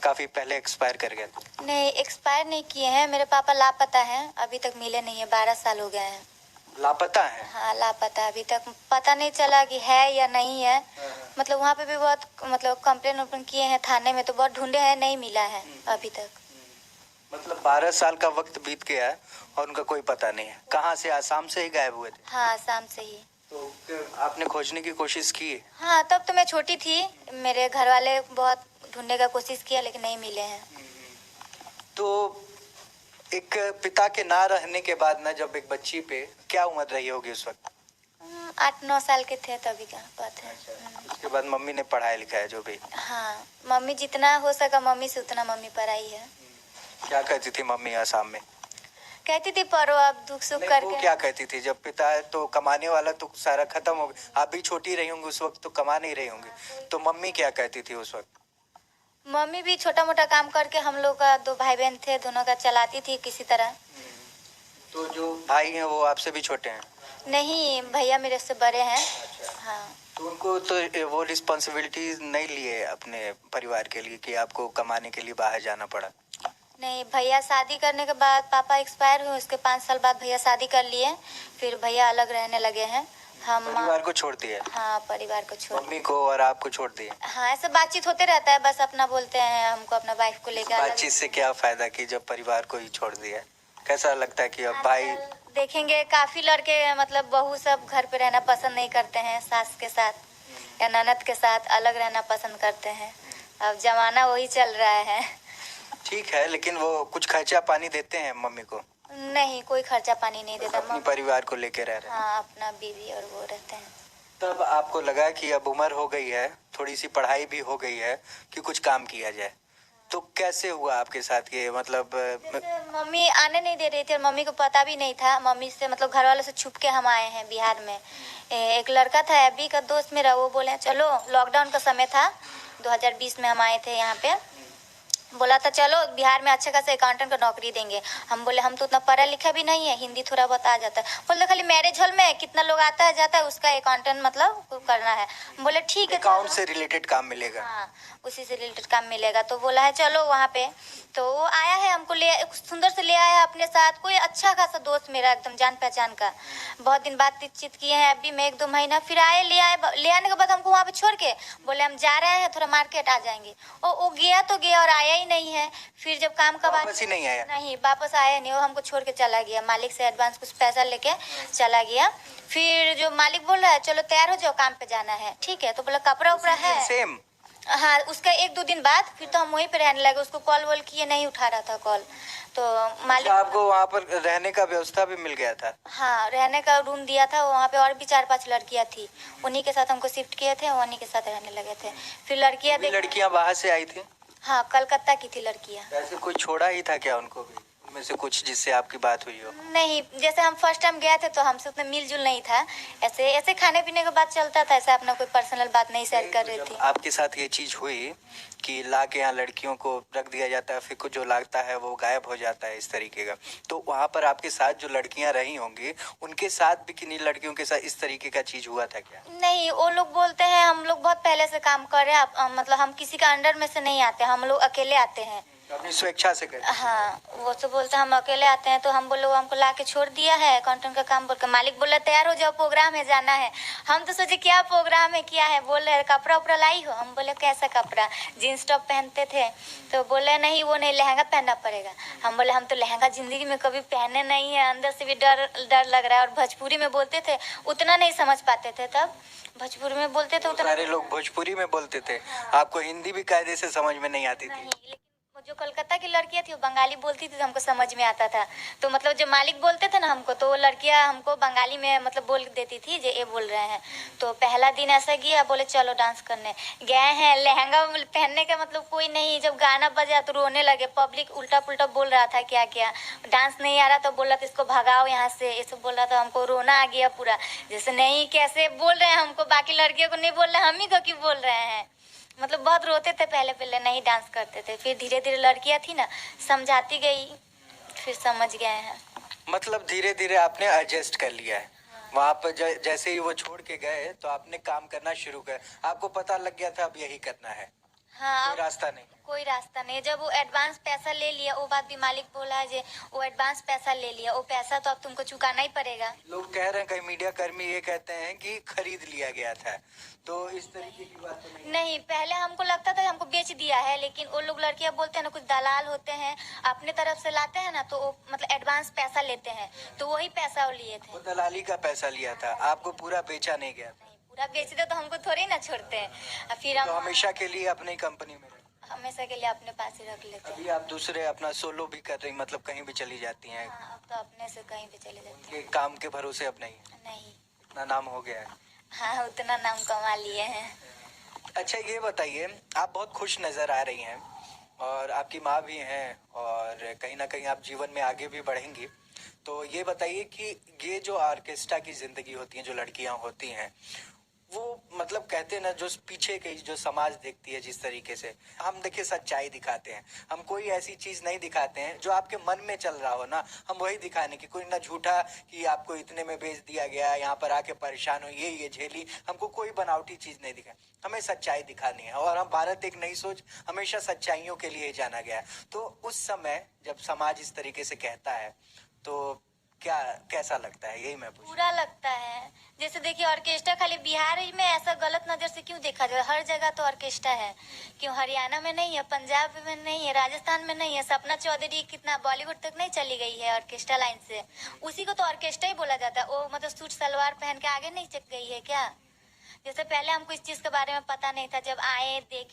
काफी पहले एक्सपायर कर गए थे? नहीं, एक्सपायर नहीं किए हैं। मेरे पापा लापता हैं, अभी तक मिले नहीं है। 12 साल हो गए हैं। लापता है? हाँ, लापता। अभी तक पता नहीं चला कि है या नहीं है। मतलब वहाँ पे भी बहुत मतलब कंप्लेन वम्प्लेन किए हैं थाने में, तो बहुत ढूंढे हैं, नहीं मिला है अभी तक। मतलब 12 साल का वक्त बीत गया है और उनका कोई पता नहीं है। कहाँ से, आसाम से ही गायब हुए थे? हाँ, शाम से ही। तो आपने खोजने की कोशिश की? हाँ, तब तो मैं छोटी थी। मेरे घर वाले बहुत ढूंढने का कोशिश किया, लेकिन नहीं मिले हैं। तो एक पिता के ना रहने के बाद ना, जब एक बच्ची पे क्या उम्र रही होगी उस वक्त? 8-9 साल के थे तभी का बात है। उसके बाद मम्मी ने पढ़ाया लिखाया जो भी? हाँ, मम्मी जितना हो सका मम्मी से उतना मम्मी पढ़ाई है। क्या कहती थी मम्मी आसाम में? कहती थी पढ़ो, अब दुख सुख वो करके। क्या कहती थी? जब पिता है तो कमाने वाला तो सारा खत्म हो गया, आप भी छोटी रही होंगी उस वक्त, तो कमा नहीं रही होंगी, तो मम्मी क्या कहती थी उस वक्त? मम्मी भी छोटा मोटा काम करके, हम लोग का 2 भाई बहन थे, दोनों का चलाती थी किसी तरह। तो जो भाई हैं वो आपसे भी छोटे हैं? नहीं, भैया मेरे से बड़े हैं। हाँ। तो उनको तो वो रिस्पॉन्सिबिलिटीज नहीं लिए अपने परिवार के लिए कि आपको कमाने के लिए बाहर जाना पड़ा? नहीं, भैया शादी करने के बाद पापा एक्सपायर हुए, उसके 5 साल बाद भैया शादी कर लिए, फिर भैया अलग रहने लगे हैं। हम परिवार को छोड़ दिया? हाँ, परिवार को छोड़। मम्मी को और आपको छोड़ दिया? हाँ, ऐसे बातचीत होते रहता है, बस अपना बोलते हैं हमको, अपना वाइफ को लेकर। बातचीत से क्या फायदा कि जब परिवार को ही छोड़ दिया? कैसा लगता है कि अब भाई? देखेंगे काफी लड़के मतलब बहू सब घर पे रहना पसंद नहीं करते हैं, सास के साथ या ननद के साथ अलग रहना पसंद करते हैं। अब जमाना वही चल रहा है। ठीक है, लेकिन वो कुछ खर्चा पानी देते हैं मम्मी को? नहीं, कोई खर्चा पानी नहीं देता। अपने परिवार को लेके रह रहे हैं? हाँ, अपना बीवी और वो रहते हैं। तब आपको लगा कि अब उम्र हो गई है, थोड़ी सी पढ़ाई भी हो गई है, कि कुछ काम किया जाए, तो कैसे हुआ आपके साथ ये? मतलब जैसे मम्मी आने नहीं दे रही थी और मम्मी को पता भी नहीं था। मम्मी से मतलब घर वालों से छुप के हम आए हैं बिहार में। एक लड़का था अभी का दोस्त मेरा, वो बोले चलो, लॉकडाउन का समय था, 2020 में हम आए थे यहाँ पे। बोला था चलो बिहार में अच्छे खासे अकाउंटेंट का नौकरी देंगे। हम बोले हम तो उतना पढ़ा लिखा भी नहीं है, हिंदी थोड़ा बहुत आ जाता है। बोले खाली मैरिज हॉल में कितना लोग आता है जाता है, उसका अकाउंटेंट मतलब करना है। बोले ठीक है, अकाउंट से रिलेटेड काम मिलेगा? हाँ, उसी से रिलेटेड काम मिलेगा। तो बोला है चलो वहाँ पे। तो वो आया है, हमको ले सुंदर से ले आया है अपने साथ। कोई अच्छा खासा दोस्त मेरा, एकदम जान पहचान का। बहुत दिन बातचीत किए हैं, अभी मैं 1-2 महीना, फिर आए, ले आए। ले आने के बाद हमको वहाँ पे छोड़ के बोले हम जा रहे हैं, थोड़ा मार्केट आ जाएंगे। वो गया तो गया और आया ही नहीं है। फिर जब काम का वापस ही नहीं आया? नहीं, वापस आया नहीं, वो हमको छोड़ के चला गया। मालिक से एडवांस कुछ पैसा लेके चला गया। फिर जो मालिक बोल रहा है चलो तैयार हो जाओ, काम पे जाना है। ठीक है, तो बोला कपड़ा उपड़ा है? सेम। हाँ, उसका 1-2 दिन बाद फिर तो हम वहीं पे रहने लगे। उसको कॉल वॉल किए, नहीं उठा रहा था कॉल। तो मालिक आपको वहाँ पर रहने का व्यवस्था भी मिल गया था? हाँ, रहने का रूम दिया था वहाँ पे, और भी 4-5 लड़कियाँ थी, उन्हीं के साथ हमको शिफ्ट किए थे, उन्हीं के साथ रहने लगे थे। फिर लड़कियाँ बाहर से आई थी? हाँ, कलकत्ता की थी लड़कियाँ। ऐसे कोई छोड़ा ही था क्या उनको भी, उनमें से कुछ जिससे आपकी बात हुई हो? नहीं, जैसे हम फर्स्ट टाइम गए थे तो हमसे उतना मिलजुल नहीं था। ऐसे ऐसे खाने पीने का बात चलता था, ऐसे अपना कोई पर्सनल बात नहीं शेयर कर रही थी। आपके साथ ये चीज हुई कि ला के यहाँ लड़कियों को रख दिया जाता है, फिर कुछ जो लगता है वो गायब हो जाता है, इस तरीके का, तो वहाँ पर आपके साथ जो लड़कियाँ रही होंगी उनके साथ भी किन्हीं लड़कियों के साथ इस तरीके का चीज हुआ था क्या? नहीं, वो लोग बोलते हैं हम लोग बहुत पहले से काम कर रहे हैं, मतलब हम किसी का अंडर में से नहीं आते, हम लोग अकेले आते हैं, अपनी स्वेच्छा से करते हैं। हाँ, वो तो बोलते हैं हम अकेले आते हैं। तो हम बोले वो हमको ला के छोड़ दिया है अकाउंटेंट का काम बोल के। मालिक बोला तैयार हो जाओ, प्रोग्राम है, जाना है। हम तो सोचे क्या प्रोग्राम है, क्या है। बोल रहे कपड़ा उपड़ा लाई हो? हम बोले कैसा कपड़ा, जीन्स टॉप पहनते थे। तो बोले नहीं, वो नहीं, लहंगा पहनना पड़ेगा। हम बोले हम तो लहंगा जिंदगी में कभी पहने नहीं है, अंदर से भी डर डर लग रहा है। और भोजपुरी में बोलते थे, उतना नहीं समझ पाते थे, तब भोजपुरी में बोलते थे उतना। सारे लोग भोजपुरी में बोलते थे, आपको हिंदी भी कायदे से समझ में नहीं आती थी? वो जो कलकत्ता की लड़कियां थी वो बंगाली बोलती थी, तो हमको समझ में आता था। तो मतलब जो मालिक बोलते थे ना हमको, तो वो लड़कियां हमको बंगाली में मतलब बोल देती थी जो ये बोल रहे हैं। तो पहला दिन ऐसा गया, बोले चलो डांस करने गए हैं। लहंगा पहनने का मतलब कोई नहीं, जब गाना बजा तो रोने लगे। पब्लिक उल्टा पुल्टा बोल रहा था, क्या क्या डांस नहीं आ रहा तो बोला था इसको भगाओ यहाँ से, ये सब बोल रहा था। हमको रोना आ गया पूरा, जैसे नहीं कैसे बोल रहे हैं हमको, बाकी लड़कियों को नहीं बोल रहे, हम ही को क्यों बोल रहे हैं। मतलब बहुत रोते थे, पहले पहले नहीं डांस करते थे। फिर धीरे धीरे लड़कियां थी ना, समझाती गई, फिर समझ गए हैं। मतलब धीरे धीरे आपने एडजस्ट कर लिया है। वहाँ पर जैसे ही वो छोड़ के गए तो आपने काम करना शुरू कर, आपको पता लग गया था अब यही करना है? हाँ, कोई रास्ता नहीं। कोई रास्ता नहीं। जब वो एडवांस पैसा ले लिया, वो बात भी मालिक बोला है जे वो एडवांस पैसा ले लिया, वो पैसा तो अब तुमको चुकाना ही पड़ेगा। लोग कह रहे हैं, कई मीडिया कर्मी ये कहते हैं कि खरीद लिया गया था, तो इस तरीके की बात तो नहीं? नहीं, पहले हमको लगता था हमको बेच दिया है, लेकिन वो लोग लड़कियां बोलते हैं ना, कुछ दलाल होते हैं अपने तरफ से लाते हैं ना, तो वो मतलब एडवांस पैसा लेते हैं, तो वही पैसा वो लिए थे। वो दलाली का पैसा लिया था, आपको पूरा बेचा नहीं गया था? नहीं, पूरा बेच दे तो हमको थोड़ी ना छोड़ते हैं, और फिर तो हम हमेशा के लिए अपनी कंपनी में? हमेशा के लिए अपने पास ही रख लेते हैं। अभी आप दूसरे अपना सोलो भी कर रही, मतलब कहीं भी चली जाती हैं? हाँ, अब तो अपने से कहीं भी चले जाते उनके काम के भरोसे अब नहीं है? हैं। नहीं। इतना नाम हो गया है। हाँ, उतना नाम कमा लिए हैं। अच्छा, ये बताइए, आप बहुत खुश नजर आ रही हैं और आपकी माँ भी हैं और कहीं ना कहीं आप जीवन में आगे भी बढ़ेंगी, तो ये बताइए कि ये जो ऑर्केस्ट्रा की जिंदगी होती है, जो लड़कियां होती हैं, वो मतलब कहते हैं ना, जो पीछे की जो समाज देखती है जिस तरीके से, हम देखिए सच्चाई दिखाते हैं, हम कोई ऐसी चीज नहीं दिखाते हैं जो आपके मन में चल रहा हो ना, हम वही दिखाने की, कोई ना झूठा कि आपको इतने में बेच दिया गया, यहाँ पर आके परेशान हो, ये झेली, हमको कोई बनावटी चीज नहीं दिखाए, हमें सच्चाई दिखानी है। और हम भारत एक नई सोच, हमेशा सच्चाइयों के लिए जाना गया है। तो उस समय जब समाज इस तरीके से कहता है तो क्या कैसा लगता है, यही मैं पूछ। बुरा लगता है। जैसे देखिए, ऑर्केस्ट्रा खाली बिहार ही में ऐसा गलत नजर से क्यों देखा जाए? हर जगह तो ऑर्केस्ट्रा है, क्यों हरियाणा में नहीं है, पंजाब में नहीं है, राजस्थान में नहीं है? सपना चौधरी कितना बॉलीवुड तक नहीं चली गई है ऑर्केस्ट्रा लाइन से, उसी को तो ऑर्केस्ट्रा ही बोला जाता है। वो मतलब सूट सलवार पहन के आगे नहीं चल गई है क्या? जैसे पहले हमको इस चीज के बारे में पता नहीं था, जब आए देखे